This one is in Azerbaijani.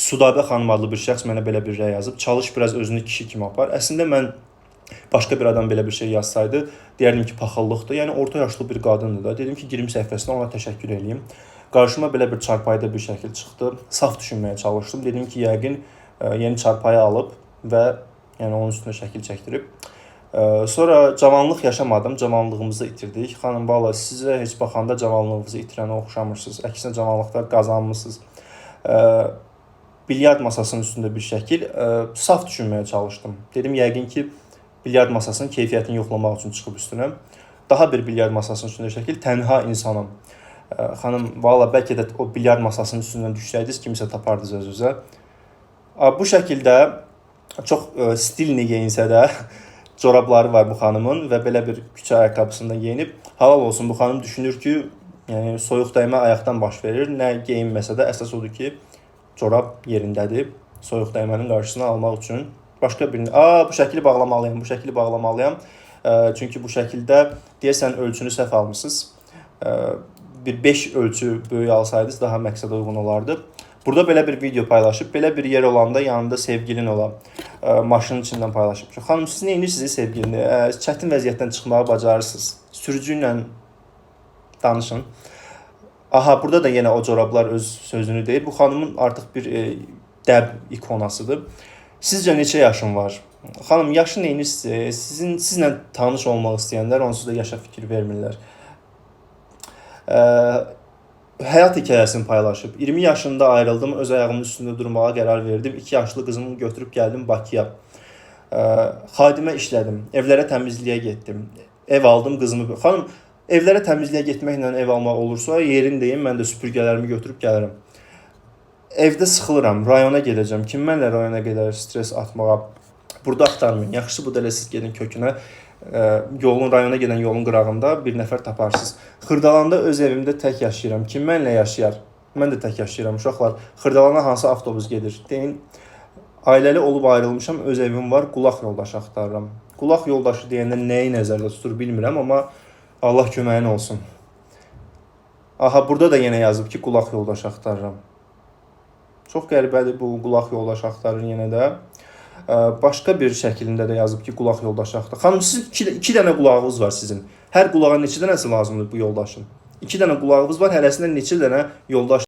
Sudabə xanım adlı bir şəxs mənə belə bir rəy yazıb. Çalış biraz özünü kişi kimi apar. Əslində mən başqa bir adam belə bir şey yazsaydı, deyərdim ki, paxıllıqdır. Yəni orta yaşlı bir qadındır da. Dedim ki, girim səhifəsinə ona təşəkkür eləyim. Qarşıma belə bir çarpayıda bir şəkil çıxdı. Saf düşünməyə çalışdım. Dedim ki, yəqin yeni çarpayı alıb və yəni onun üstünə şəkil çəkdirib. Sonra cavanlıq yaşamadım, cavanlığımızı itirdik. Xanım, valla sizə heç baxanda cavanlığınızı itirənə oxşamırsınız. Əksinə cavanlıqda qazanmısınız. Bilyard masasının üstündə bir şəkil. Saf düşünməyə çalışdım. Dedim, yəqin ki, bilyard masasının keyfiyyətini yoxlamaq üçün çıxıb üstünə. Daha bir bilyard masasının üstündə şəkil. Tənha insanım. Xanım, valla bəlkə də o bilyard masasının üstündən düşsəydiniz, kimisə tapardınız özünüzə. Bu şəkildə çox stilni geyinsə də corabları var bu xanımın və belə bir küçə ayaqqabısında geyinib. Halal olsun, bu xanım düşünür ki, yəni soyuq dəymə ayaqdan baş verir. Nə geyinməsə də əsas odur ki, corab yerindədir. Soyuq dəymənin qarşısını almaq üçün başqa birini... Bu şəkili bağlamalıyam, bu şəkili bağlamalıyam. Çünki bu şəkildə deyəsən ölçünü səhv almışsınız. Bir 5 ölçü böyük alsaydınız daha məqsədə uyğun olardı. Burada belə bir video paylaşıb, belə bir yer olanda yanında sevgilin ola, maşının içindən paylaşıb. Xanım, siz nə edirsiniz sevgilini? Çətin vəziyyətdən çıxmağı bacarırsınız. Sürücü ilə danışın. Aha, burada da yenə o corablar öz sözünü deyir. Bu xanımın artıq bir dəb ikonasıdır. Sizcə neçə yaşın var? Xanım, yaşı nə edirsiniz? Sizlə tanış olmaq istəyənlər onsuz da yaşa fikir vermirlər. Həyat hekayəsini paylaşıb. 20 yaşında ayrıldım, öz ayağımın üstündə durmağa qərar verdim. 2 yaşlı qızımı götürüb gəldim Bakıya. Xadimə işlədim, evlərə təmizliyə getdim. Ev aldım, qızımı... Xanım, evlərə təmizliyə getməklə ev almaq olursa, yerindeyim, mən də süpürgələrimi götürüb gəlirəm. Evdə sıxılıram, rayona gedəcəm. Kim mənlə rayona gedər stres atmağa? Burada axtarmayın. Yaxşısı bu da elə siz gedin kökünə. Rayona gedən yolun qırağında bir nəfər taparsınız. Xırdalanda öz evimdə tək yaşayıram. Kim mənlə yaşayar? Mən də tək yaşayıram. Uşaqlar, Xırdalana hansı avtobus gedir? Deyin, ailəli olub ayrılmışam, öz evim var, qulaq yoldaşı axtarıram. Qulaq yoldaşı deyəndə nəyi nəzərdə tutur bilmirəm, amma Allah köməyin olsun. Aha, burada da yenə yazıb ki, qulaq yoldaşı axtarıram. Çox qəribədir bu, qulaq yoldaşı axtarır yenə də. Başqa bir şəklində də yazıb ki, qulaq yoldaşı axtarır. Xanım, sizin 2 dənə qulağınız var sizin. Hər qulağa neçə dənəsi lazımdır bu yoldaşın? 2 dənə qulağınız var, hərəsində neçə dənə yoldaş